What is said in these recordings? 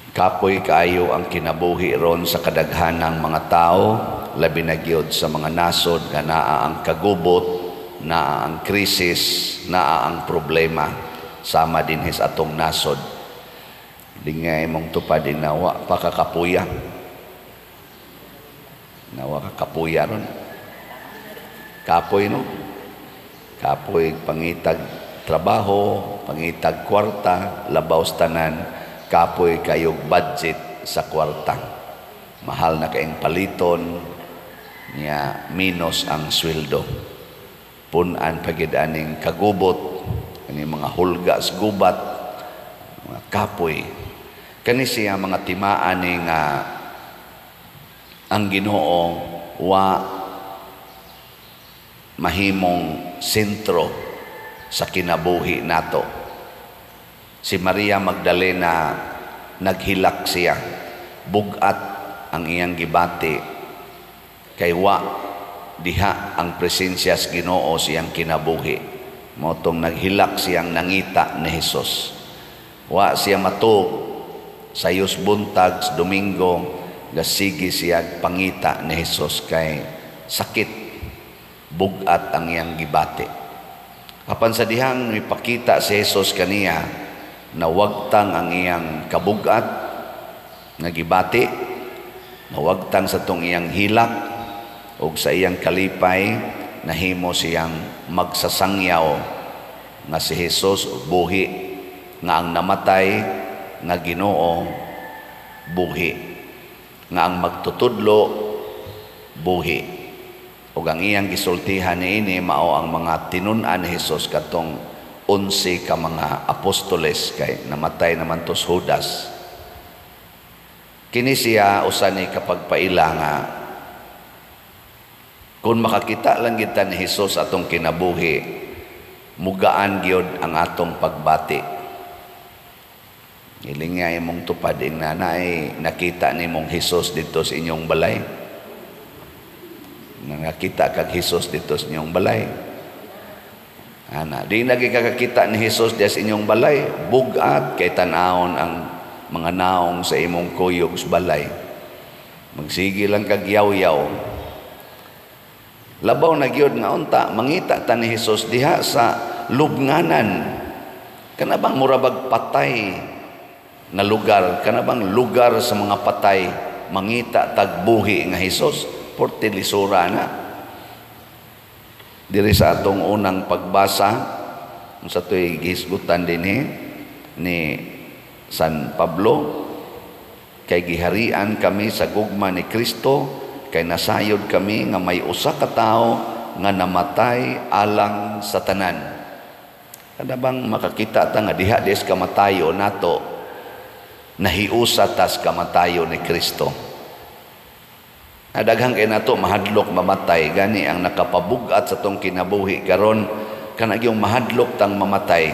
Kapoy kaayo ang kinabuhi ron sa kadaghanang mga tao, labi na gyud sa mga nasod nga naa ang kagubot, naa ang krisis, naa ang problema sama dinhi sa atong nasod. Dingay mong tupadin nawa pakakapuya. Nawa kakapuya ron. Kapoy no? Kapoy pangitag trabaho, pangitag kwarta, labaw sa tanan, kapoy kayog budget sa kwarta. Mahal na kayong paliton, niya minus ang sweldo. Punan pagid aning kagubot, ani mga hulga sa gubat, mga kapoy. Kani siya mga timaan ni nga ang Ginoo wa mahimong sentro sa kinabuhi nato. Si Maria Magdalena naghilak siya, bugat ang iyang gibati kay wa diha ang presensya sa Ginoo siyang kinabuhi. Motong naghilak siyang nangita ni Hesus. Wa siya matug sayos buntag sa Domingo gasigi siya pangita ni Hesus kay sakit, bugat ang iyang gibati. Apan sa dihang ipakita si Hesus kaniya na wagtang ang iyang kabugat nga gibati, nawagtang sa tong iyang hilak ug sa iyang kalipay, nahimo siyang magsasangyaw nga si Hesus buhi, nga ang namatay nga Ginoo buhi, nga ang magtutudlo buhi. Ug ang iyang gisultihan niini mao ang mga tinun-an ni Hesus katong 11 ka mga apostoles kay namatay naman tos Judas. Kini siya usa ni kapagpaila nga kung makakita lang kita ni Hesus atong kinabuhi, mugaan gyud ang atong pagbati. Ilingay mong tupad ing nanay, nakita ni mong Hesus dito sa inyong balay. Nakita kag Hesus dito sa inyong balay. Ana, di lagi kakakita ni Hesus sa inyong balay, bugat kay tan-awon ang mga naong sa imong kuyog sa balay. Magsige lang kag yaw-yaw. Labaw na gyud nga unta mangita ta ni Hesus diha sa lubnganan. Kana bang murabag patay na lugar, kana bang lugar sa mga patay mangita tagbuhi nga Hesus, porte lisura na. Diri sa atong unang pagbasa sa to'y gisgutan dinhi ni San Pablo, kay giharian kami sa gugma ni Kristo, kay nasayod kami nga may usa ka tawo nga namatay alang sa tanan. Kada bang makakita ta nga diha des kamatayo nato, nahiusa tas kamatayo ni Kristo. Daghang kay nato mahadlok mamatay, gani ang nakapabugat sa tong kinabuhi karon kana gyung mahadlok tang mamatay.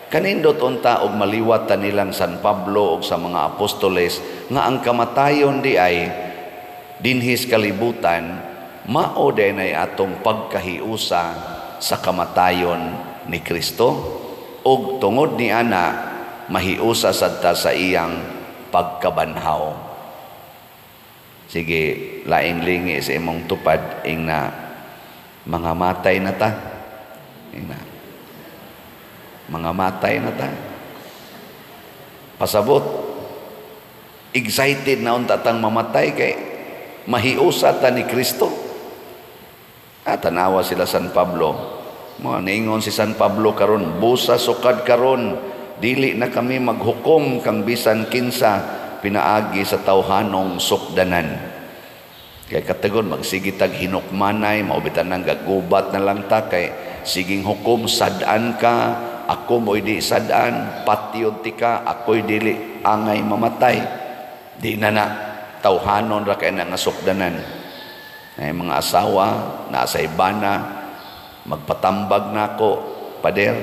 Kanindot unta og maliwat ta nilang San Pablo og sa mga apostoles nga ang kamatayon di ay dinhis kalibutan, mao dinay atong pagkahiusa sa kamatayon ni Kristo, ug tungod ni ana mahiusa sadta sa iyang pagkabanhaw. Sige, laing lingi sa imong tupad ing na mga matay na ta. Ing na mga matay na ta. Pasabot, excited na unta tang mamatay kay mahiusa ta ni Kristo. Tanawa sila San Pablo. Mga niingon si San Pablo karon, busa sukad karon, dili na kami maghukom kang bisan kinsa pinaagi sa tawhanong sukdanan. Kay katagon magsigitag hinukmanay, maubitan nang gagubat na lang ta kay siging hukom sad-an ka, ako mo'y di sad-an, patiyod ti ka, ako'y dili angay mamatay. Di na tawhanon ra kay na nga sukdanan. Ay mga asawa na sa ibana, magpatambag na ako, pader,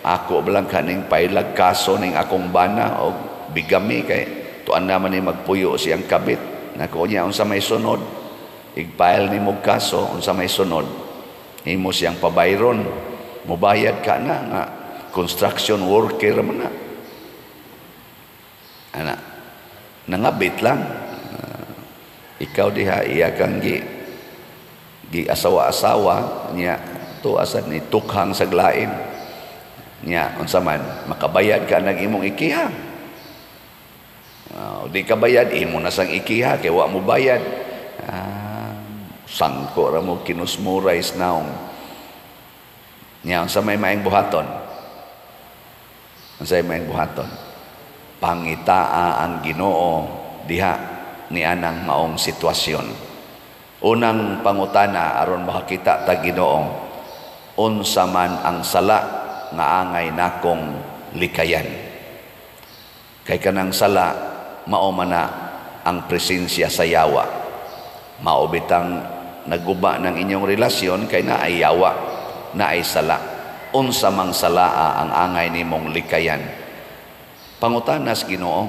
ako bilang kaning pailag kaso ning akong bana o bigami kay tuan naman ni magpuyo siyang kabit. Nako niya unsa may sunod, igpail ni mo kaso unsa may sunod, imo siyang pabayron, mubayad ka na nga construction worker man na. Ana, nangabit lang. Ikaw diha iya kang gi asawa-asawa niya to asad ni tukhang saglain niya unsa man makabayad ka nag imong ikiha. Di ka bayad imo na sang ikiha kay wa mo bayad. Sangko ra mo kinusmurais naong niya unsa may maayong buhaton. Unsay maayong buhaton? Pangitaa ang Ginoo diha ni anang maong sitwasyon. Unang pangutana aron makakita ta Ginoo, unsa man ang sala nga angay nakong likayan. Kay kanang sala mao man na ang presensya sa yawa. Mao bitang naguba ng inyong relasyon kay naay yawa, naay sala. Unsa mang salaa ang angay nimong likayan. Pangutana sa Ginoo,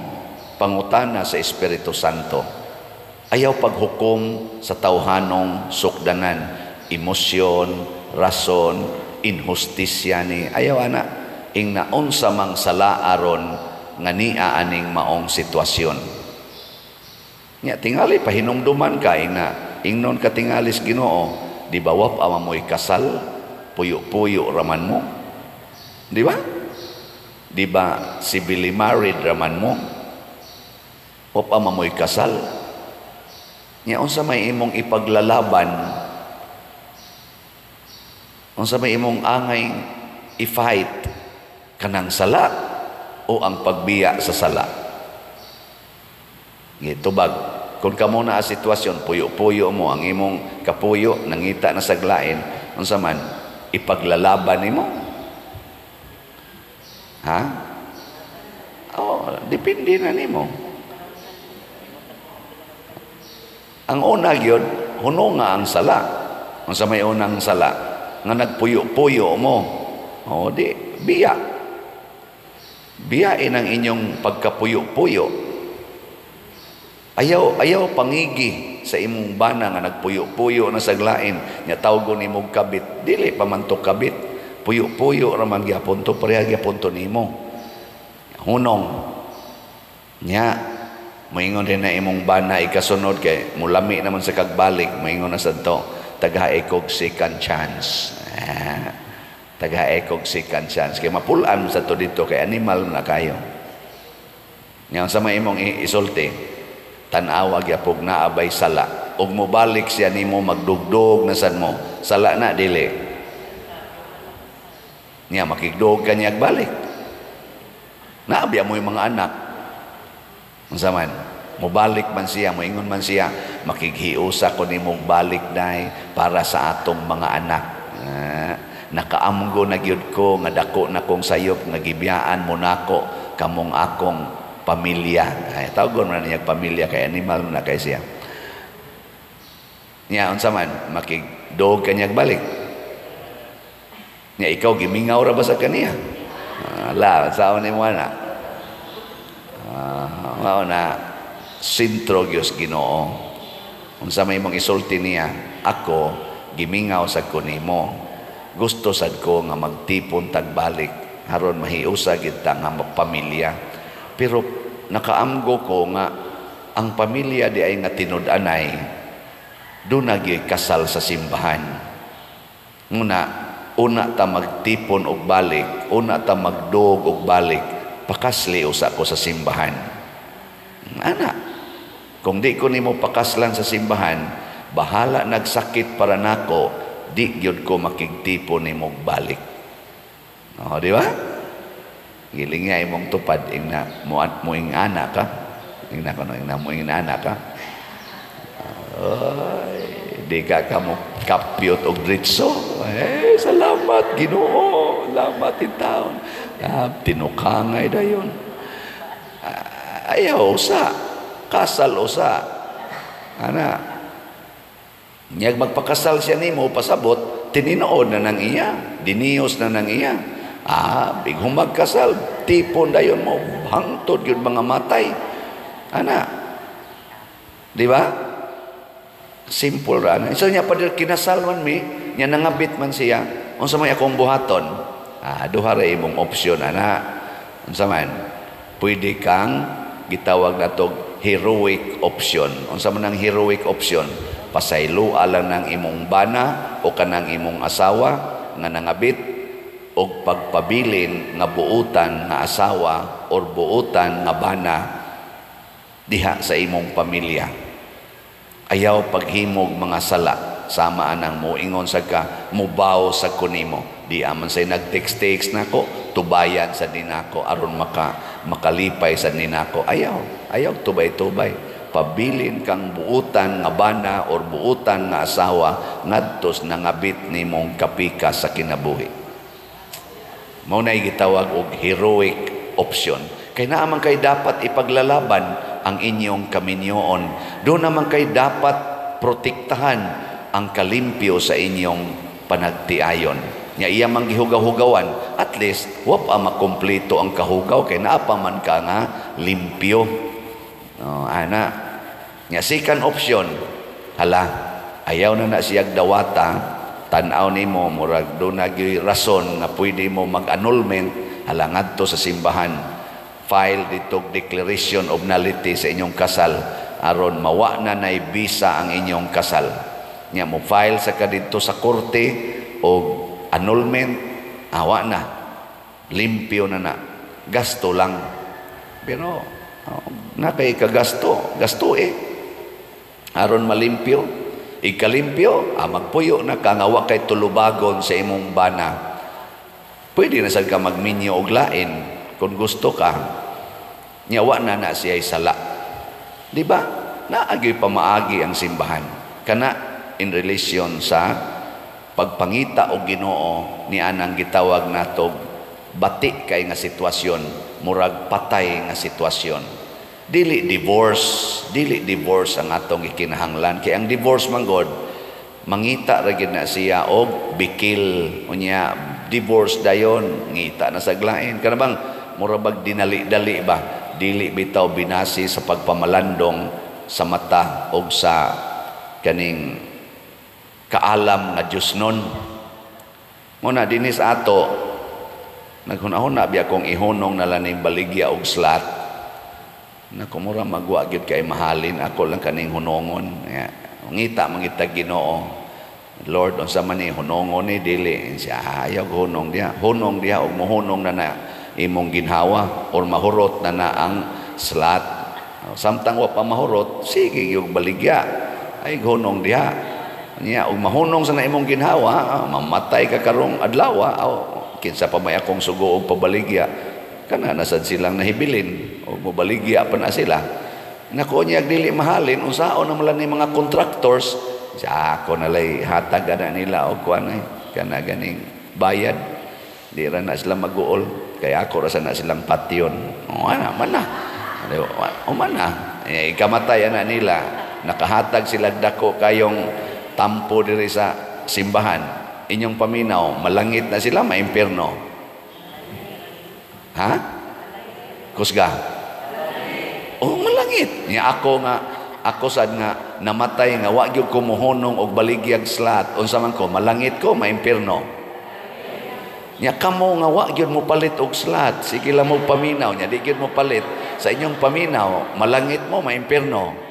pangutana sa Espiritu Santo. Ayaw paghukom sa tawhanong sukdanan, emosyon, rason, inhustisya ni. Ayaw ana, ing naunsa mang sala aron nga niya aning maong sitwasyon. Nya tingali pahinumduman ka ingnon ka tingalis Ginoo, di ba wa pa mamoy kasal, puyo-puyo raman mo. Di ba? Di ba civilly married raman mo? O pa mamoy kasal. Nya unsa may imong ipaglalaban? Unsa may imong angay i-fight kanang sala o ang pagbiya sa sala? Gitubag kung kamo na sitwasyon puyo-puyo mo ang imong kapuyo nangita na saglain, unsa man ipaglalaban nimo? Ha? Depende na nimo. Ang una gyud hunonga ang sala. Unsa may unang sala nga nagpuyo-puyo mo? Di biya. Biyain ang inyong pagkapuyo-puyo. Ayaw pangigi sa imong bana nga nagpuyo-puyo na saglain nya tawgon imong kabit, dili pa man to kabit, puyo-puyo ra man gyapon to, pareha gyapon to nimo. Hunong nya moingon din na imong bana ikasunod kay mulami naman sa kagbalik, moingon na sadto tagahae kog second chance. Tagahae kog second chance kay mapulan sa to dito kay animal na kayo. Nya sa may imong isulti tan-awa gyapon naabay sala ug mobalik siya nimo magdugdog na sad mo sala na dili niya makigdog kanya balik naabya mo yung mga anak unsa man mobalik man siya moingon man siya makighiusa ko nimong balik dai para sa atong mga anak. Nakaamgo na gyud ko nga dako na kong sayop nga gibiyaan mo nako kamong akong pamilya. Ay tawgon man niya pamilya kay animal na kay siya. Nya unsa man makigdog kanya balik. Nya ikaw gimingaw ra ba sa kaniya? Saon ni mo na. Mao na sentro Dios Ginoo. Unsa may imong isulti niya, ako gimingaw sa kunimo. Gusto sad ko nga magtipon tag balik aron mahiusa gid ta nga magpamilya. Pero nakaamgo ko nga ang pamilya di ay nga tinud-anay doon nagyoy kasal sa simbahan. Una ta magtipon og balik, una ta magdog og balik, pakasli usa ko sa simbahan. Ana, kung di ko nimo pakaslan sa simbahan, bahala nagsakit para nako, di gyud ko makigtipon nimo balik. Di ba? Giling nga imong tupad ingna moing anak ka. Ingna kono ingna moing anak ka. Di ka mo kapyot og diretso. Salamat Ginoo. Salamat in taon. Tinukangay dayon. Ayaw usa. Kasal usa. Ana. Nyag magpakasal siya nimo pasabot, tininood na nang iya, diniyos na nang iya. Big humagkasal, tipon dayon mo, hangtod yun mga matay. Ana, di ba? Simple ra. So niya pa kinasal man mi, niya nangabit man siya, unsa may akong buhaton? Duha ra imong opsyon, ana. Unsa man? Pwede kang gitawag natog heroic option. Unsa man ang heroic option? Pasayloa lang ng imong bana o kanang imong asawa nga nangabit o pagpabilin nga buutan nga asawa or buutan nga bana diha sa imong pamilya. Ayaw paghimog mga sala, sama anang mo ingon sa ka, mubaw sa kunimo. Di aman say nag-text nako, tubayan sa dinako aron makalipay sa dinako. Ayaw tubay-tubay. Pabilin kang buutan nga bana or buutan nga asawa ngadtos nangabit nimong kapika sa kinabuhi. Mao nay gitawag og heroic option. Kay naa man kay dapat ipaglalaban ang inyong kaminyoon. Doon naman kay dapat protektahan ang kalimpyo sa inyong panagtiayon. Nya iya mang gihugaw-hugawan, at least wa pa makumpleto ang kahugaw kay naa pa man ka nga limpyo. Ana. Nya second option, hala, ayaw na siyag dawata, tan-aw nimo murag do na gyud rason nga pwede mo mag-annulment hala ngadto sa simbahan. File ditog declaration of nullity sa inyong kasal aron mawa na nay bisa ang inyong kasal. Nya mo file sa kadto sa korte o annulment, awa na, limpyo na, gasto lang. Pero na kay kagasto aron malimpyo, ikalimpyo, magpuyo na ka nga wa kay tulubagon sa imong bana. Pwede na sad ka magminyo og lain kung gusto ka. Nya wa na siya sala. Di ba? Naagi pamaagi ang simbahan kana in relation sa pagpangita og Ginoo ni anang gitawag natog bati kay nga sitwasyon, murag patay nga sitwasyon. Dili divorce ang atong ikinahanglan. Kay ang divorce man god mangita ra gid na siya og bikil. Unya divorce dayon ngita na sa glain. Kana bang murabag dinali-dali ba? Dili bitaw binasi sa pagpamalandong sa mata o sa kaning kaalam nga Diyos nun. Muna dinis ato, naghunahuna biya kong ihunong na laning baligya og slat. Na kumura magwa gyud kay mahalin ako lang kaning hunongon. Ngita mangita Ginoo. Lord, unsa man ni hunongon ni dili siya ayaw hunong diha. Hunong diha og mohunong na imong ginhawa or mahurot na ang slat. Samtang wa pa mahurot, sige yung baligya. Ay hunong diha. Nya og mahunong sa na imong ginhawa, mamatay ka karong adlaw, kinsa pa may akong sugo og pabaligya. Kana nasad silang nahibilin o mobaligya pa na sila. Nako niya dili mahalin unsaon naman ni mga contractors sa ako nalay hatag na nila og kuan kana ganing bayad. Di ra na sila mag-uol kay ako ra na silang patyon. Ana man na. O man na. Ikamatay na nila. Nakahatag sila dako kayong tampo diri sa simbahan. Inyong paminaw, malangit na sila, maimpierno. Ha? Kusga? Malangit. Niya ako sad nga namatay nga wa gyud ko mohunong og baligyag slat. Unsa man ko, malangit ko, maimpierno. Niya kamo nga wa gyud mo palit og slat. Sige lang mo paminaw, niya di gyud mo palit. Sa inyong paminaw, malangit mo, maimpierno.